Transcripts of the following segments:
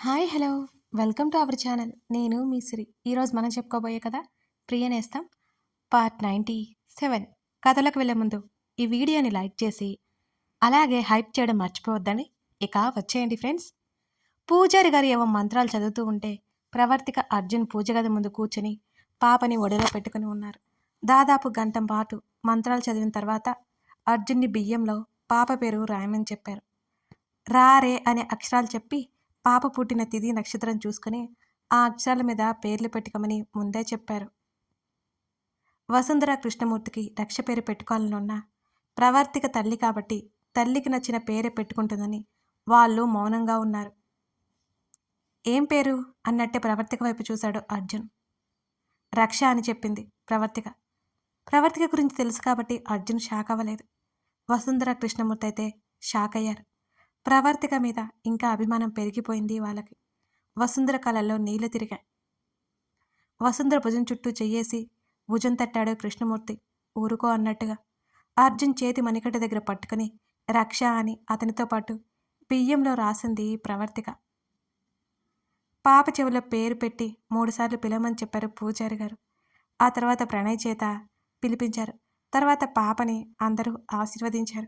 Hi hello welcome to our channel. నేను మీ సిరి. ఈరోజు మనం చెప్పుకోబోయే కథ ప్రియనేస్తం పార్ట్ 97. కథలకు వెళ్ళే ముందు ఈ వీడియోని లైక్ చేసి అలాగే హైప్ చేయడం మర్చిపోవద్దని. ఇక వచ్చేయండి ఫ్రెండ్స్. పూజారి గారు ఏవో మంత్రాలు చదువుతూ ఉంటే ప్రవర్తిక అర్జున్ పూజ గది ముందు కూర్చొని పాపని ఒడిలో పెట్టుకుని ఉన్నారు. దాదాపు గంట పాటు మంత్రాలు చదివిన తర్వాత అర్జున్ని బియ్యంలో పాప పేరు రాయమని చెప్పారు. రే అనే అక్షరాలు చెప్పి పాప పుట్టిన తిథి నక్షత్రం చూసుకుని ఆ అక్షరాల మీద పేర్లు పెట్టుకోమని ముందే చెప్పారు. వసుంధర కృష్ణమూర్తికి రక్ష పేరు పెట్టుకోవాలనున్నా ప్రవర్తిక తల్లి కాబట్టి తల్లికి నచ్చిన పేరే పెట్టుకుంటుందని వాళ్ళు మౌనంగా ఉన్నారు. ఏం పేరు అన్నట్టే ప్రవర్తిక వైపు చూశాడు అర్జున్. రక్ష అని చెప్పింది ప్రవర్తిక. ప్రవర్తిక గురించి తెలుసు కాబట్టి అర్జున్ షాక్ అవ్వలేదు. వసుంధర కృష్ణమూర్తి అయితే షాక్ అయ్యారు. ప్రవర్తిక మీద ఇంకా అభిమానం పెరిగిపోయింది వాళ్ళకి. వసుంధర కళల్లో నీళ్లు తిరిగాయి. వసుంధర భుజం చుట్టూ చెయ్యేసి భుజం తట్టాడు కృష్ణమూర్తి ఊరుకో అన్నట్టుగా. అర్జున్ చేతి మణికట్ట దగ్గర పట్టుకుని రక్ష అని అతనితో పాటు బియ్యంలో రాసింది ప్రవర్తిక. పాప చెవిలో పేరు పెట్టి 3 సార్లు పిలవమని చెప్పారు పూజారి గారు. ఆ తర్వాత ప్రణయ్ చేత పిలిపించారు. తర్వాత పాపని అందరూ ఆశీర్వదించారు.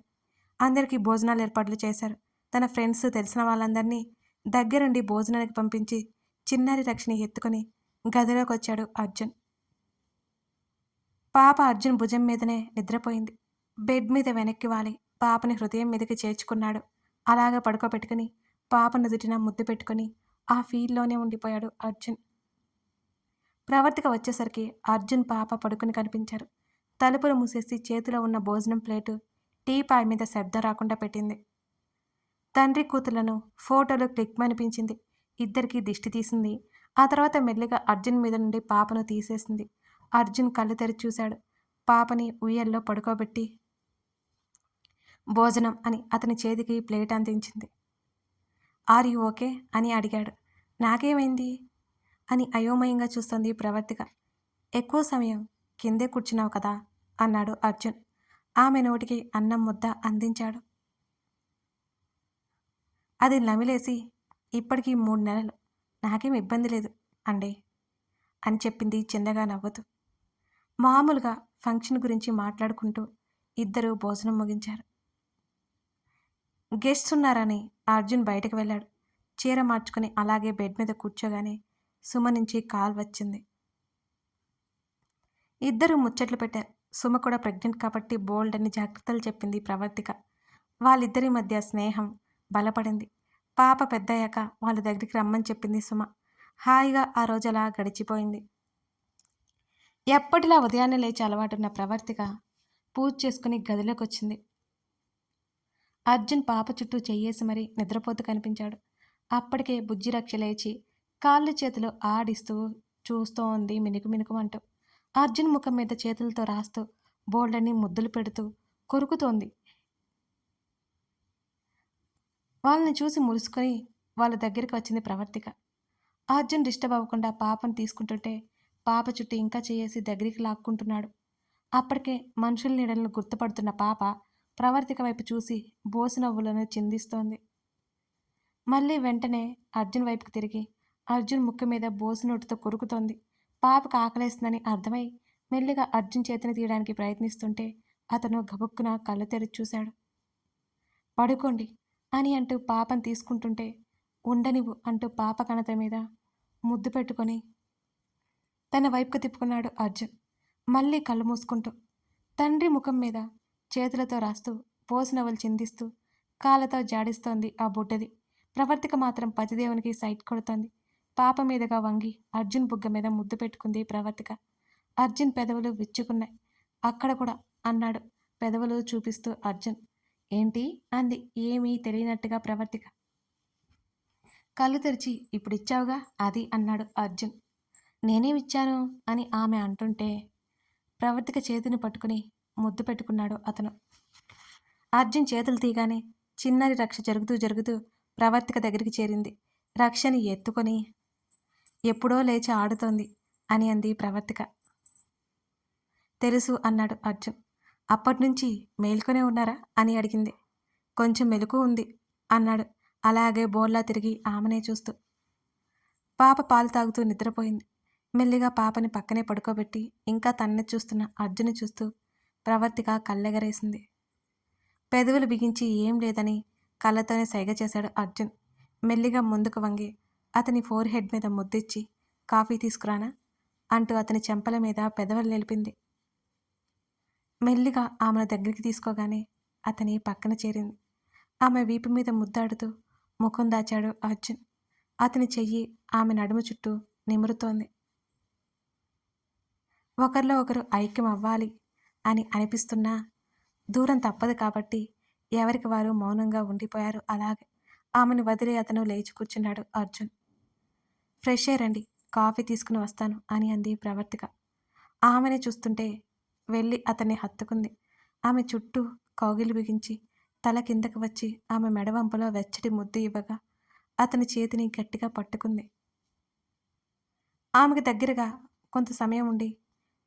అందరికీ భోజనాలు ఏర్పాట్లు చేశారు. తన ఫ్రెండ్స్ తెలిసిన వాళ్ళందరినీ దగ్గరుండి భోజనానికి పంపించి చిన్నారి రక్షని ఎత్తుకొని గదిలోకి వచ్చాడు అర్జున్. పాప అర్జున్ భుజం మీదనే నిద్రపోయింది. బెడ్ మీద వెనక్కి వాలి పాపని హృదయం మీదకి చేర్చుకున్నాడు. అలాగా పడుకోబెట్టుకుని పాప నుదుటిన ముద్దు పెట్టుకుని ఆ ఫీల్లోనే ఉండిపోయాడు అర్జున్. ప్రవర్తిక వచ్చేసరికి అర్జున్ పాప పడుకుని కనిపించారు. తలుపులు మూసేసి చేతిలో ఉన్న భోజనం ప్లేటు టీపాయ్ మీద శబ్దం రాకుండా పెట్టింది. తండ్రి కూతుళ్లను ఫోటోలు క్లిక్మనిపించింది. ఇద్దరికీ దిష్టి తీసింది. ఆ తర్వాత మెల్లిగా అర్జున్ మీద నుండి పాపను తీసేసింది. అర్జున్ కళ్ళు తెరిచి చూశాడు. పాపని ఉయ్యల్లో పడుకోబెట్టి భోజనం అని అతని చేతికి ప్లేట్ అందించింది. ఆర్ యు ఓకే అని అడిగాడు. నాకేమైంది అని అయోమయంగా చూస్తుంది ప్రవర్తిక. ఎక్కువ సమయం కిందే కూర్చున్నావు కదా అన్నాడు అర్జున్. ఆమె నోటికి అన్నం ముద్ద అందించాడు. అది నమిలేసి ఇప్పటికీ 3 నెలలు, నాకేం ఇబ్బంది లేదు అండి అని చెప్పింది చిన్నగా నవ్వుతూ. మామూలుగా ఫంక్షన్ గురించి మాట్లాడుకుంటూ ఇద్దరూ భోజనం ముగించారు. గెస్ట్స్ ఉన్నారని అర్జున్ బయటకు వెళ్ళాడు. చీర మార్చుకుని అలాగే బెడ్ మీద కూర్చోగానే సుమ నుంచి కాల్ వచ్చింది. ఇద్దరూ ముచ్చట్లు పెట్టారు. సుమ కూడా ప్రెగ్నెంట్ కాబట్టి బోల్డ్ అని జాగ్రత్తలు చెప్పింది ప్రవర్తిక. వాళ్ళిద్దరి మధ్య స్నేహం బలపడింది. పాప పెద్దయ్యాక వాళ్ళ దగ్గరికి రమ్మని చెప్పింది సుమ. హాయిగా ఆ రోజు అలా గడిచిపోయింది. ఎప్పటిలా ఉదయాన్నే లేచి అలవాటున్న ప్రవర్తిక పూజ చేసుకుని గదిలోకి వచ్చింది. అర్జున్ పాప చుట్టూ చెయ్యేసి మరీ నిద్రపోతూ కనిపించాడు. అప్పటికే బుజ్జి రక్ష లేచి కాళ్ళు చేతులు ఆడిస్తూ చూస్తోంది మినుకు మినుకుమంటూ. అర్జున్ ముఖం మీద చేతులతో రాస్తూ బోల్డని ముద్దులు పెడుతూ కొరుకుతోంది. వాళ్ళని చూసి మురుసుకొని వాళ్ళ దగ్గరికి వచ్చింది ప్రవర్తిక. అర్జున్ డిస్టర్బ్ అవ్వకుండా పాపను తీసుకుంటుంటే పాప చుట్టూ ఇంకా చేసి దగ్గరికి లాక్కుంటున్నాడు. అప్పటికే మనుషుల నీడలను గుర్తుపడుతున్న పాప ప్రవర్తిక వైపు చూసి బోసు నవ్వులను చిందిస్తోంది. మళ్ళీ వెంటనే అర్జున్ వైపుకు తిరిగి అర్జున్ ముక్కు మీద బోసు నోటితో కొరుకుతోంది. పాపకు ఆకలేస్తుందని అర్థమై మెల్లిగా అర్జున్ చేతిని తీయడానికి ప్రయత్నిస్తుంటే అతను గబుక్కున కళ్ళు తెరిచి చూశాడు. పడుకోండి అని అంటూ పాపను తీసుకుంటుంటే ఉండనివ్వు అంటూ పాప కణత మీద ముద్దు పెట్టుకొని తన వైపుకు తిప్పుకున్నాడు అర్జున్. మళ్ళీ కళ్ళు మూసుకుంటూ తండ్రి ముఖం మీద చేతులతో రాస్తూ పోసినవలు చిందిస్తూ కాళ్ళతో జాడిస్తోంది ఆ బుడ్డది. ప్రవర్తిక మాత్రం పతిదేవునికి సైట్ కొడుతోంది. పాప మీదుగా వంగి అర్జున్ బుగ్గ మీద ముద్దు పెట్టుకుంది ప్రవర్తిక. అర్జున్ పెదవులు విచ్చుకున్నాయి. అక్కడ కూడా అన్నాడు పెదవులు చూపిస్తూ అర్జున్. ఏంటి అంది ఏమీ తెలియనట్టుగా ప్రవర్తిక. కళ్ళు తెరిచి ఇప్పుడిచ్చావుగా అది అన్నాడు అర్జున్. నేనేమిచ్చాను అని ఆమె అంటుంటే ప్రవర్తిక చేతిని పట్టుకుని ముద్దు పెట్టుకున్నాడు అతను. అర్జున్ చేతులు తీగానే చిన్నారి రక్ష జరుగుతూ జరుగుతూ ప్రవర్తిక దగ్గరికి చేరింది. రక్షని ఎత్తుకొని ఎప్పుడో లేచి ఆడుతోంది అని అంది ప్రవర్తిక. తెలుసు అన్నాడు అర్జున్. అప్పటినుంచి మేల్కొనే ఉన్నారా అని అడిగింది. కొంచెం మెలకు ఉంది అన్నాడు అలాగే బోర్లా తిరిగి ఆమెనే చూస్తూ. పాప పాలు తాగుతూ నిద్రపోయింది. మెల్లిగా పాపని పక్కనే పడుకోబెట్టి ఇంకా తన్నే చూస్తున్న అర్జున్ని చూస్తూ ప్రవర్తిక కళ్ళెగరేసింది. పెదవులు బిగించి ఏం లేదని కళ్ళతోనే సైగ చేశాడు అర్జున్. మెల్లిగా ముందుకు వంగి అతని ఫోర్ హెడ్ మీద ముద్దిచ్చి కాఫీ తీసుకురానా అంటూ అతని చెంపల మీద పెదవులు నిలిపింది. మెల్లిగా ఆమెను దగ్గరికి తీసుకోగానే అతని పక్కన చేరింది. ఆమె వీపు మీద ముద్దాడుతూ ముఖం దాచాడు అర్జున్. అతని చెయ్యి ఆమె నడుము చుట్టూ నిమురుతోంది. ఒకరిలో ఒకరు ఐక్యం అవ్వాలి అని అనిపిస్తున్నా దూరం తప్పదు కాబట్టి ఎవరికి వారు మౌనంగా ఉండిపోయారు. అలాగే ఆమెను వదిలి అతను లేచి కూర్చున్నాడు అర్జున్. ఫ్రెష్ ఎయిర్ రండి, కాఫీ తీసుకుని వస్తాను అని అంది ప్రవర్తిక. ఆమెనే చూస్తుంటే వెళ్ళి అతన్ని హత్తుకుంది. ఆమె చుట్టూ కౌగిలి బిగించి తల కిందకు వచ్చి ఆమె మెడవంపలో వెచ్చటి ముద్దు ఇవ్వగా అతని చేతిని గట్టిగా పట్టుకుంది. ఆమెకు దగ్గరగా కొంత సమయం ఉండి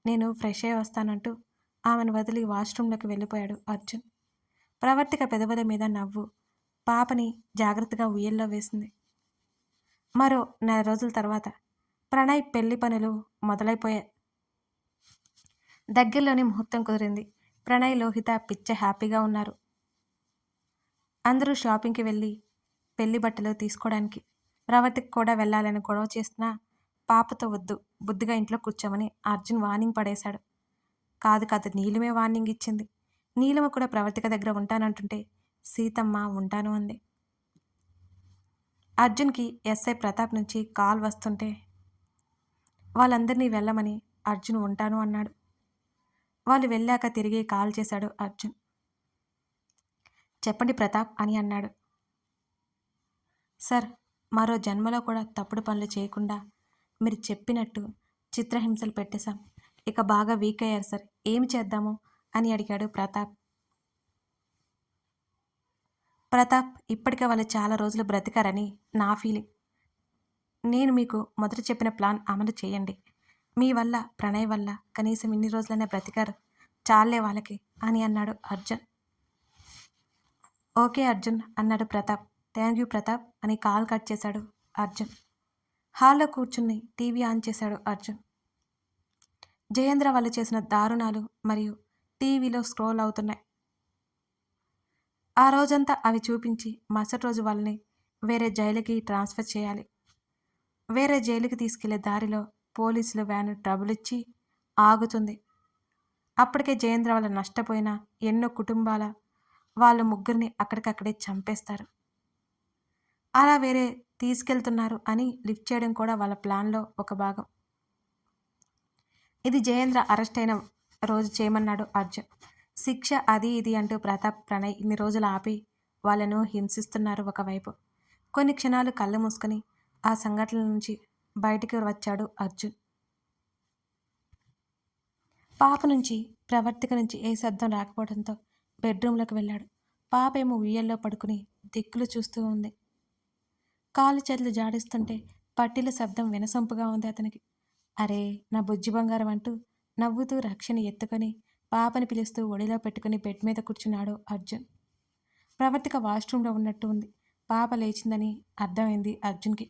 నేను ఫ్రెష్ అయ్యి వస్తానంటూ ఆమెను వదిలి వాష్రూంలోకి వెళ్ళిపోయాడు అర్జున్. ప్రవర్తిక పెదవుల మీద నవ్వు పాపని జాగ్రత్తగా ఉయ్యల్లో వేసింది. మరో నెల రోజుల తర్వాత ప్రణయ్ పెళ్లి పనులు మొదలైపోయాయి. దగ్గరలోని ముహూర్తం కుదిరింది. ప్రణయ్, లోహిత పిచ్చ హ్యాపీగా ఉన్నారు. అందరూ షాపింగ్కి వెళ్ళి పెళ్లి బట్టలు తీసుకోవడానికి. ప్రవర్తిక కూడా వెళ్ళాలని గొడవ చేస్తున్నా పాపతో వద్దు, బుద్ధిగా ఇంట్లో కూర్చోమని అర్జున్ వార్నింగ్ పడేశాడు. కాదు నీలిమే వార్నింగ్ ఇచ్చింది. నీలిమ కూడా ప్రవర్తిక దగ్గర ఉంటానంటుంటే సీతమ్మ ఉంటాను అంది. అర్జున్కి ఎస్ఐ ప్రతాప్ నుంచి కాల్ వస్తుంటే వాళ్ళందరినీ వెళ్ళమని అర్జున్ ఉంటాను అన్నాడు. వాళ్ళు వెళ్ళాక తిరిగి కాల్ చేశాడు అర్జున్. చెప్పండి ప్రతాప్ అని అన్నాడు. సార్, మరో జన్మలో కూడా తప్పుడు పనులు చేయకుండా మీరు చెప్పినట్టు చిత్రహింసలు పెట్టేశాం. ఇక బాగా వీక్ అయ్యారు సార్, ఏమి చేద్దాము అని అడిగాడు ప్రతాప్. ప్రతాప్, ఇప్పటికే వాళ్ళు చాలా రోజులు బ్రతికారని నా ఫీలింగ్. నేను మీకు మొదట చెప్పిన ప్లాన్ అమలు చేయండి. మీ వల్ల, ప్రణయ్ వల్ల కనీసం ఇన్ని రోజులైనా బ్రతికారు, చాలే వాళ్ళకి అని అన్నాడు అర్జున్. ఓకే అర్జున్ అన్నాడు ప్రతాప్. థ్యాంక్ యూ ప్రతాప్ అని కాల్ కట్ చేశాడు అర్జున్. హాల్లో కూర్చుని టీవీ ఆన్ చేశాడు అర్జున్. జయేంద్ర వాళ్ళు చేసిన దారుణాలు మరియు టీవీలో స్క్రోల్ అవుతున్నాయి. ఆ రోజంతా అవి చూపించి మరుసటి రోజు వాళ్ళని వేరే జైలుకి ట్రాన్స్ఫర్ చేయాలి. వేరే జైలుకి తీసుకెళ్లే దారిలో పోలీసులు వ్యాను ట్రబుల్ ఇచ్చి ఆగుతుంది. అప్పటికే జయేంద్ర వాళ్ళు నష్టపోయిన ఎన్నో కుటుంబాల వాళ్ళ ముగ్గురిని అక్కడికక్కడే చంపేస్తారు. అలా వేరే తీసుకెళ్తున్నారు అని లిఫ్ట్ చేయడం కూడా వాళ్ళ ప్లాన్లో ఒక భాగం. ఇది జయేంద్ర అరెస్ట్ అయిన రోజు చేయమన్నాడు అర్జున్. శిక్ష అది ఇది అంటూ ప్రతాప్, ప్రణయ్ ఇన్ని రోజులు ఆపి వాళ్ళను హింసిస్తున్నారు ఒకవైపు. కొన్ని క్షణాలు కళ్ళు మూసుకొని ఆ సంఘటనల నుంచి బయటికి వచ్చాడు అర్జున్. పాప నుంచి, ప్రవర్తిక నుంచి ఏ శబ్దం రాకపోవడంతో బెడ్రూమ్లోకి వెళ్ళాడు. పాప ఏమో ఉయ్యల్లో పడుకుని దిక్కులు చూస్తూ ఉంది. కాలు చేతులు జాడిస్తుంటే పట్టీల శబ్దం వినసొంపుగా ఉంది అతనికి. అరే నా బుజ్జి బంగారం అంటూ నవ్వుతూ రక్షణ ఎత్తుకొని పాపని పిలుస్తూ ఒడిలో పెట్టుకుని బెడ్ మీద కూర్చున్నాడు అర్జున్. ప్రవర్తిక వాష్రూమ్లో ఉన్నట్టు ఉంది. పాప లేచిందని అర్థమైంది అర్జున్కి.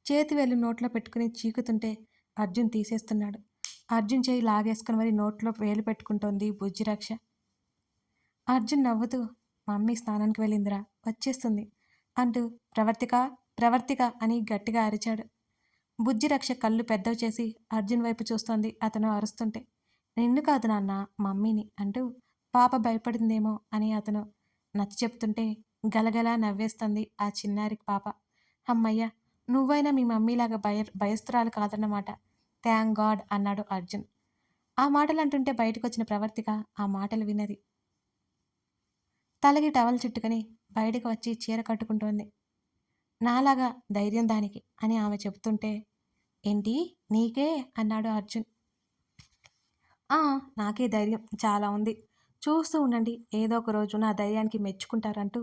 చేతి వేలు నోట్లో పెట్టుకుని చీకుతుంటే అర్జున్ తీసేస్తున్నాడు. అర్జున్ చేయి లాగేసుకుని మరి నోట్లో వేలు పెట్టుకుంటోంది బుజ్జి రక్ష. అర్జున్ నవ్వుతూ మమ్మీ స్నానానికి వెళ్ళిందిరా, వచ్చేస్తుంది అంటూ ప్రవర్తిక ప్రవర్తిక అని గట్టిగా అరిచాడు. బుజ్జి రక్ష కళ్ళు పెద్దవి చేసి అర్జున్ వైపు చూస్తోంది అతను అరుస్తుంటే. నిన్ను కాదు నాన్న, మమ్మీని అంటూ పాప భయపడిందేమో అని అతను నచ్చ చెప్తుంటే గలగలా నవ్వేస్తుంది ఆ చిన్నారి పాప. అమ్మయ్య, నువ్వైనా మీ మమ్మీలాగా భయస్తురాలు కాదన్నమాట, థ్యాంక్ గాడ్ అన్నాడు అర్జున్. ఆ మాటలు అంటుంటే బయటకొచ్చిన ప్రవర్తిక ఆ మాటలు విన్నది. తలకి టవల్ చుట్టుకొని బయటకు వచ్చి చీర కట్టుకుంటోంది. నాలాగా ధైర్యం దానికి అని ఆమె చెబుతుంటే ఏంటి నీకే అన్నాడు అర్జున్. నాకే ధైర్యం చాలా ఉంది, చూస్తూ ఉండండి, ఏదో ఒక రోజు నా ధైర్యానికి మెచ్చుకుంటారంటూ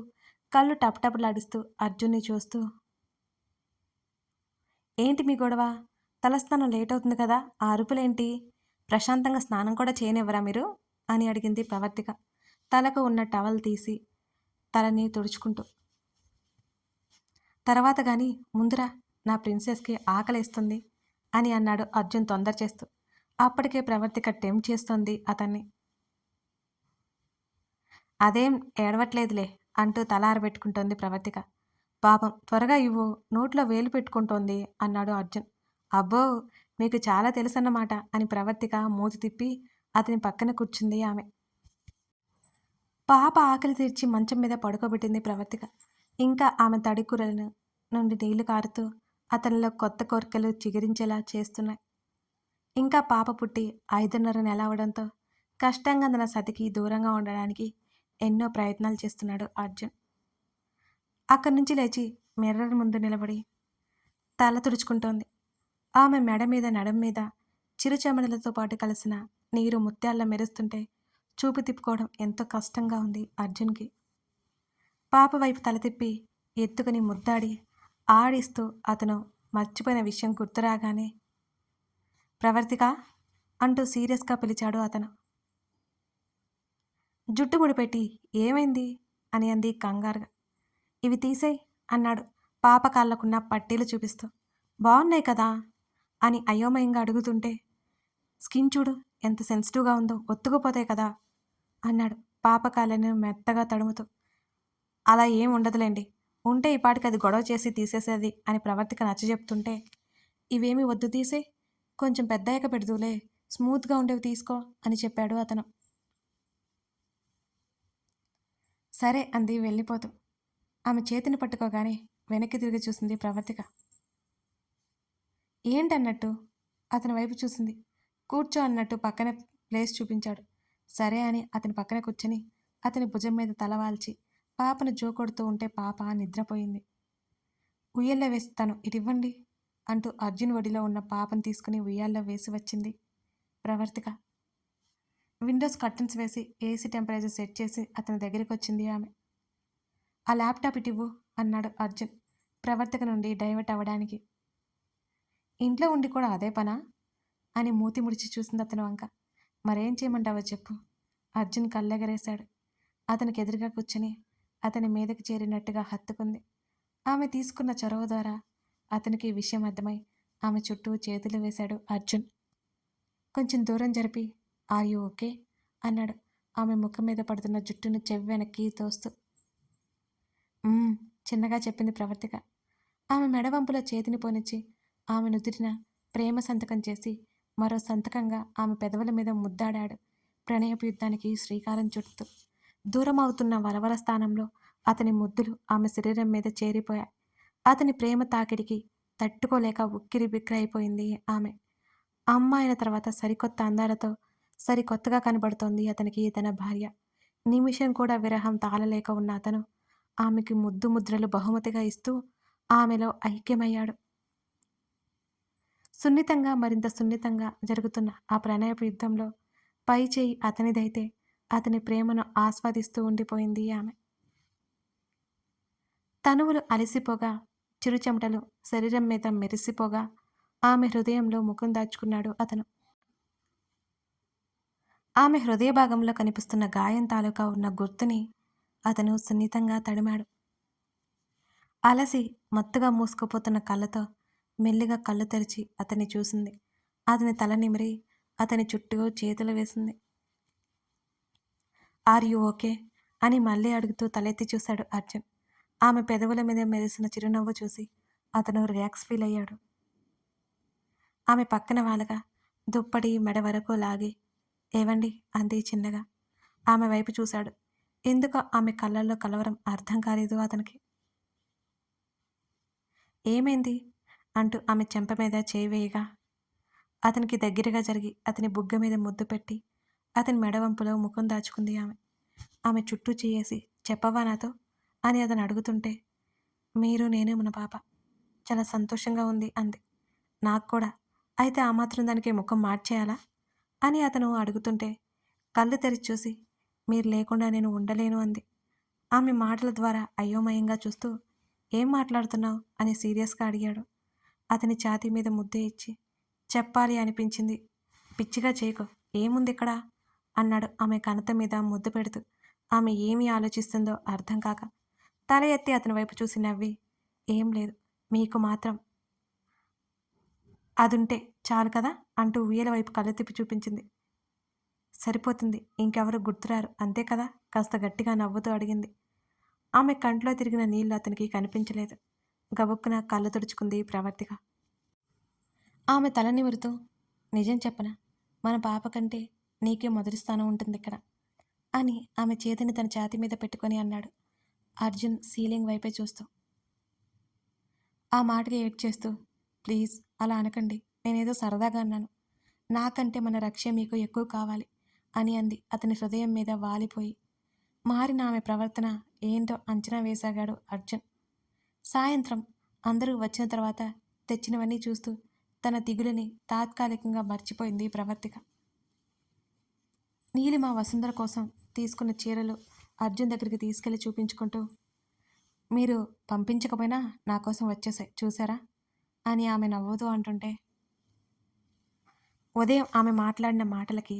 కళ్ళు టపటపలాడిస్తూ అర్జున్ని చూస్తూ ఏంటి మీ గొడవ, తలస్నానం లేట్ అవుతుంది కదా, ఆ అరుపులేంటి, ప్రశాంతంగా స్నానం కూడా చేయనివ్వరా మీరు అని అడిగింది ప్రవర్తిక తలకు ఉన్న టవల్ తీసి తలని తుడుచుకుంటూ. తర్వాత గాని ముందురా, నా ప్రిన్సెస్‌కి ఆకలేస్తుంది అని అన్నాడు అర్జున్ తొందర చేస్తూ. అప్పటికే ప్రవర్తిక టెంప్ట్ చేస్తోంది అతన్ని. అదేం ఏడవట్లేదులే అంటూ తల ఆరబెట్టుకుంటోంది ప్రవర్తిక. పాపం త్వరగా ఇవ్వు, నోట్లో వేలు పెట్టుకుంటోంది అన్నాడు అర్జున్. అబ్బో, మీకు చాలా తెలుసన్నమాట అని ప్రవర్తిక మూతి తిప్పి అతని పక్కన కూర్చుంది ఆమె. పాప ఆకలి తీర్చి మంచం మీద పడుకోబెట్టింది ప్రవర్తిక. ఇంకా ఆమె తడికురలను నుండి నీళ్లు కారుతూ అతనిలో కొత్త కోరికలు చిగురించేలా చేస్తున్నాయి. ఇంకా పాప పుట్టి 5.5 నెల అవడంతో కష్టంగా తన సతికి దూరంగా ఉండడానికి ఎన్నో ప్రయత్నాలు చేస్తున్నాడు అర్జున్. అక్కడి నుంచి లేచి మిర్రర్ ముందు నిలబడి తల తుడుచుకుంటోంది. ఆమె మెడ మీద నడుం మీద చిరుచెమటలతో పాటు కలిసిన నీరు ముత్యాల్లా మెరుస్తుంటే చూపు తిప్పుకోవడం ఎంతో కష్టంగా ఉంది అర్జున్కి. పాప వైపు తల తిప్పి ఎత్తుకుని ముద్దాడి ఆడిస్తూ అతను మర్చిపోయిన విషయం గుర్తురాగానే ప్రవర్తిక అంటూ సీరియస్గా పిలిచాడు అతను. జుట్టు ముడిపెట్టి ఏమైంది అని అంది కంగారుగా. ఇవి తీసేయ్ అన్నాడు పాప కాళ్ళకున్న పట్టీలు చూపిస్తూ. బాగున్నాయి కదా అని అయోమయంగా అడుగుతుంటే, స్కిన్ చూడు ఎంత సెన్సిటివ్గా ఉందో, ఒత్తుకుపోతాయి కదా అన్నాడు పాప కాళ్ళని మెత్తగా తడుముతూ. అలా ఏం ఉండదులేండి, ఉంటే ఈ పాటికి అది గొడవ చేసి తీసేసేది అని ప్రవర్తిక నచ్చజెప్తుంటే, ఇవేమీ వద్దు తీసేయ్, కొంచెం పెద్దయ్యాక పెడుదులే, స్మూత్గా ఉండేవి తీసుకో అని చెప్పాడు అతను. సరే అంది వెళ్ళిపోతూ. ఆమె చేతిని పట్టుకోగానే వెనక్కి తిరిగి చూసింది ప్రవర్తిక. ఏంటన్నట్టు అతని వైపు చూసింది. కూర్చో అన్నట్టు పక్కన ప్లేస్ చూపించాడు. సరే అని అతని పక్కన కూర్చొని అతని భుజం మీద తలవాల్చి పాపను జోకొడుతూ ఉంటే పాప నిద్రపోయింది. ఉయ్యల్లో వేస్తాను, ఇటివ్వండి అంటూ అర్జున్ ఒడిలో ఉన్న పాపను తీసుకుని ఉయ్యాల్లో వేసి వచ్చింది ప్రవర్తిక. విండోస్ కర్టన్స్ వేసి ఏసీ టెంపరేచర్ సెట్ చేసి అతని దగ్గరికి వచ్చింది ఆమె. ఆ ల్యాప్టాప్ ఇటివ్వు అన్నాడు అర్జున్ ప్రవర్తిక నుండి డైవర్ట్ అవ్వడానికి. ఇంట్లో ఉండి కూడా అదే పనా అని మూతి ముడిచి చూసింది అతని వంక. మరేం చేయమంటావో చెప్పు. అర్జున్ కళ్ళెగరేశాడు. అతనికి ఎదురుగా కూర్చుని అతని మీదకి చేరినట్టుగా హత్తుకుంది. ఆమె తీసుకున్న చొరవ ద్వారా అతనికి ఈ విషయం అర్థమై ఆమె చుట్టూ చేతులు వేశాడు అర్జున్. కొంచెం దూరం జరిపి ఆర్ యూ ఓకే అన్నాడు ఆమె ముఖం మీద పడుతున్న జుట్టును చెవి వెనక్కి తోస్తూ. చిన్నగా చెప్పింది ప్రవర్తిక. ఆమె మెడవంపులో చేతిని పోనిచ్చి ఆమె నుదుటిన ప్రేమ సంతకం చేసి మరో సంతకంగా ఆమె పెదవుల మీద ముద్దాడాడు ప్రణయపు యుద్ధానికి శ్రీకారం చుడుతూ. దూరం అవుతున్న వరవర స్థానంలో అతని ముద్దులు ఆమె శరీరం మీద చేరిపోయాయి. అతని ప్రేమ తాకిడికి తట్టుకోలేక ఉక్కిరి బిక్కిరైపోయింది ఆమె. అమ్మ అయిన తర్వాత సరికొత్త అందాలతో సరికొత్తగా కనబడుతోంది అతనికి తన భార్య. నిమిషం కూడా విరహం తాళలేక ఉన్న అతను ఆమెకి ముద్దు ముద్రలు బహుమతిగా ఇస్తూ ఆమెలో ఐక్యమయ్యాడు. సున్నితంగా మరింత సున్నితంగా జరుగుతున్న ఆ ప్రణయపు యుద్ధంలో పై చేయి అతనిదైతే అతని ప్రేమను ఆస్వాదిస్తూ ఉండిపోయింది ఆమె. తనువులు అలసిపోగా చిరుచెమటలు శరీరం మీద మెరిసిపోగా ఆమె హృదయంలో ముఖం దాచుకున్నాడు అతను. ఆమె హృదయ భాగంలో కనిపిస్తున్న గాయం తాలూకా ఉన్న గుర్తుని అతను సున్నితంగా తడిమాడు. అలసి మత్తుగా మూసుకుపోతున్న కళ్ళతో మెల్లిగా కళ్ళు తెరిచి అతన్ని చూసింది. అతని తల నిమిరి అతని చుట్టూ చేతులు వేసింది. ఆర్ యూ ఓకే అని మళ్ళీ అడుగుతూ తలెత్తి చూశాడు అర్జున్. ఆమె పెదవుల మీద మెరిసిన చిరునవ్వు చూసి అతను రిలాక్స్ ఫీల్ అయ్యాడు. ఆమె పక్కన వాలగా దుప్పటి మెడ వరకు లాగి ఏవండి అంది చిన్నగా. ఆమె వైపు చూశాడు. ఎందుకో ఆమె కళ్ళల్లో కలవరం అర్థం కాలేదు అతనికి. ఏమైంది అంటూ ఆమె చెంప మీద చేయి వేయగా అతనికి దగ్గరగా జరిగి అతని బుగ్గ మీద ముద్దు పెట్టి అతని మెడవంపులో ముఖం దాచుకుంది ఆమె. ఆమె చుట్టూ చేయేసి చెప్పవా నాతో అని అతను అడుగుతుంటే, మీరు నేను మన పాప చాలా సంతోషంగా ఉంది అంది. నాకు కూడా. అయితే ఆ మాత్రం దానికి ముఖం మార్చేయాలా అని అతను అడుగుతుంటే కళ్ళు తెరిచి చూసి మీరు లేకుండా నేను ఉండలేను అంది. ఆమె మాటల ద్వారా అయోమయంగా చూస్తూ ఏం మాట్లాడుతున్నావు అని సీరియస్గా అడిగాడు. అతని ఛాతీ మీద ముద్దే ఇచ్చి చెప్పాలి అనిపించింది. పిచ్చిగా చేయకు, ఏముంది ఇక్కడ అన్నాడు ఆమె కణత మీద ముద్దు పెడుతూ. ఆమె ఏమి ఆలోచిస్తుందో అర్థం కాక తల ఎత్తి అతని వైపు చూసి నవ్వి, ఏం లేదు. మీకు మాత్రం అదుంటే చాలు కదా అంటూ ఉయ్యాల వైపు కళ్ళు తిప్పి చూపించింది. సరిపోతుంది. ఇంకెవరు గుర్తురారు అంతే కదా కాస్త గట్టిగా నవ్వుతూ అడిగింది. ఆమె కంట్లో తిరిగిన నీళ్లు అతనికి కనిపించలేదు. గబుక్కున కళ్ళు తుడుచుకుంది ప్రవర్తిక. ఆమె తల నిమురుతూ, నిజం చెప్పనా, మన పాప కంటే నీకే మొదటి స్థానం ఉంటుందిక్కడ అని ఆమె చేతిని తన ఛాతీ మీద పెట్టుకొని అన్నాడు అర్జున్ సీలింగ్ వైపే చూస్తూ. ఆ మాటకి ఏడ్చేస్తూ, ప్లీజ్ అలా అనకండి, నేనేదో సరదాగా అన్నాను. నాకంటే మన రక్ష మీకు ఎక్కువ కావాలి అని అంది అతని హృదయం మీద వాలిపోయి. మారిన ఆమె ప్రవర్తన ఏంటో అంచనా వేసాగాడు అర్జున్. సాయంత్రం అందరూ వచ్చిన తర్వాత తెచ్చినవన్నీ చూస్తూ తన దిగులుని తాత్కాలికంగా మర్చిపోయింది ప్రవర్తిక. నీలిమ వసుంధర కోసం తీసుకున్న చీరలు అర్జున్ దగ్గరికి తీసుకెళ్లి చూపించుకుంటూ, మీరు పంపించకపోయినా నా కోసం వచ్చేసాయి చూసారా అని ఆమె నవ్వుతూ అంటుంటే, ఉదయం ఆమె మాట్లాడిన మాటలకి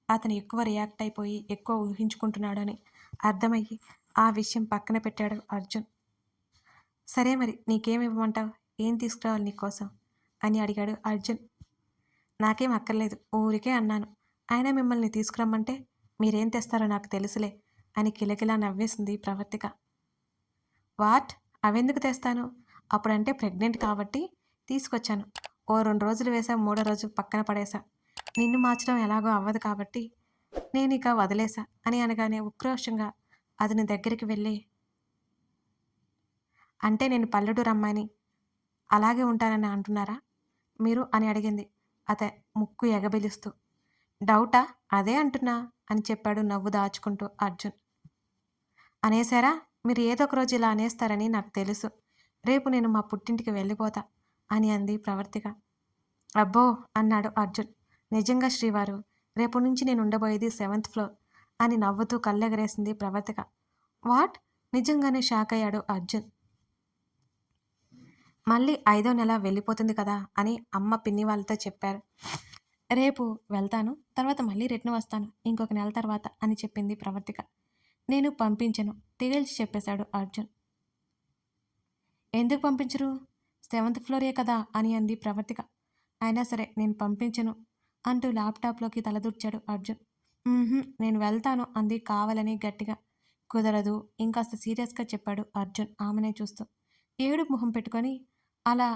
అతను ఎక్కువ రియాక్ట్ అయిపోయి ఎక్కువ ఊహించుకుంటున్నాడని అర్థమయ్యి ఆ విషయం పక్కన పెట్టాడు అర్జున్. సరే మరి నీకేమివ్వమంటావు, ఏం తీసుకురావాలి నీకోసం అని అడిగాడు అర్జున్. నాకేం అక్కర్లేదు, ఊరికే అన్నాను. అయినా మిమ్మల్ని తీసుకురమ్మంటే మీరేం తెస్తారో నాకు తెలుసులే అని కిలకిలా నవ్వేసింది ప్రవర్తిక. వాట్, అవెందుకు తెస్తాను, అప్పుడంటే ప్రెగ్నెంట్ కాబట్టి తీసుకొచ్చాను. ఓ 2 రోజులు వేసా, 3వ రోజు పక్కన పడేశా. నిన్ను మార్చడం ఎలాగో అవ్వదు కాబట్టి నేనిక వదిలేశా అని అనగానే ఉక్రోషంగా అతని దగ్గరికి వెళ్ళి, అంటే నేను పల్లెటూరు అమ్మాయిని అలాగే ఉంటానని అంటున్నారా మీరు అని అడిగింది ముక్కు ఎగబిలుస్తూ. డౌటా, అదే అంటున్నా అని చెప్పాడు నవ్వు దాచుకుంటూ అర్జున్. అనేసారా, మీరు ఏదో ఒక రోజు ఇలా అనేస్తారని నాకు తెలుసు. రేపు నేను మా పుట్టింటికి వెళ్ళిపోతా అని అంది ప్రవర్తిక. అబ్బో అన్నాడు అర్జున్. నిజంగా శ్రీవారు, రేపు నుంచి నేను ఉండబోయేది 7th ఫ్లోర్ అని నవ్వుతూ కళ్ళెగరేసింది ప్రవర్తిక. వాట్, నిజంగానే షాక్ అయ్యాడు అర్జున్. మళ్ళీ 5వ నెల వెళ్ళిపోతుంది కదా అని అమ్మ పిన్ని వాళ్ళతో చెప్పారు. రేపు వెళ్తాను, తర్వాత మళ్ళీ రిటర్న్ వస్తాను ఇంకొక నెల తర్వాత అని చెప్పింది ప్రవర్తిక. నేను పంపించను తేల్చి చెప్పేశాడు అర్జున్. ఎందుకు పంపించరు, 7th ఫ్లోరే కదా అని అంది ప్రవర్తిక. అయినా సరే నేను పంపించను అంటూ ల్యాప్టాప్లోకి తలదూర్చాడు అర్జున్. నేను వెళ్తాను అంది కావాలని గట్టిగా. కుదరదు ఇంకాస్త సీరియస్గా చెప్పాడు అర్జున్ ఆమెనే చూస్తూ. ఏడుపు మొహం పెట్టుకొని, అలా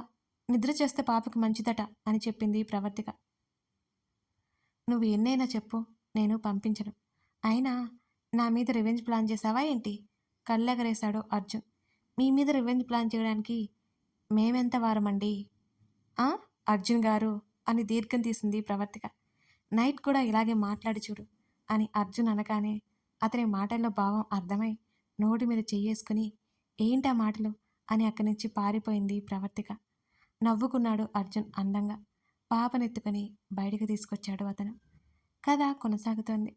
నిద్ర చేస్తే పాపకి మంచిదట అని చెప్పింది ప్రవర్తిక. నువ్వు ఎన్నైనా చెప్పు, నేను పంపించను. అయినా నా మీద రివెంజ్ ప్లాన్ చేసావా ఏంటి, కళ్ళెగరేశాడు అర్జున్. మీ మీద రివెంజ్ ప్లాన్ చేయడానికి మేమెంత వారమండి ఆ అర్జున్ గారు అని దీర్ఘం తీసింది ప్రవర్తిక. నైట్ కూడా ఇలాగే మాట్లాడి చూడు అని అర్జున్ అనగానే అతని మాటల్లో భావం అర్థమై నోటి మీద చెయ్యేసుకుని, ఏంటా మాటలు అని అక్కడి నుంచి పారిపోయింది ప్రవర్తిక. నవ్వుకున్నాడు అర్జున్ అందంగా. పాపనెత్తుకుని బయటికి తీసుకొచ్చాడు అతను. కథ కొనసాగుతోంది.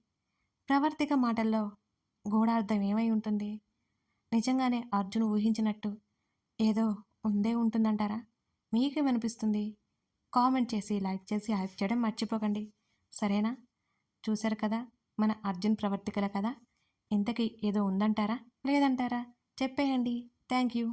ప్రవర్తిక మాటల్లో గూఢార్థం ఏమై ఉంటుంది? నిజంగానే అర్జున్ ఊహించినట్టు ఏదో ఉందే ఉంటుందంటారా? మీకేమనిపిస్తుంది? కామెంట్ చేసి, లైక్ చేసి, హైప్ చేయడం మర్చిపోకండి. సరేనా? చూశారు కదా మన అర్జున్ ప్రవర్తికల కదా. ఇంతకీ ఏదో ఉందంటారా, లేదంటారా? చెప్పేయండి. Thank you.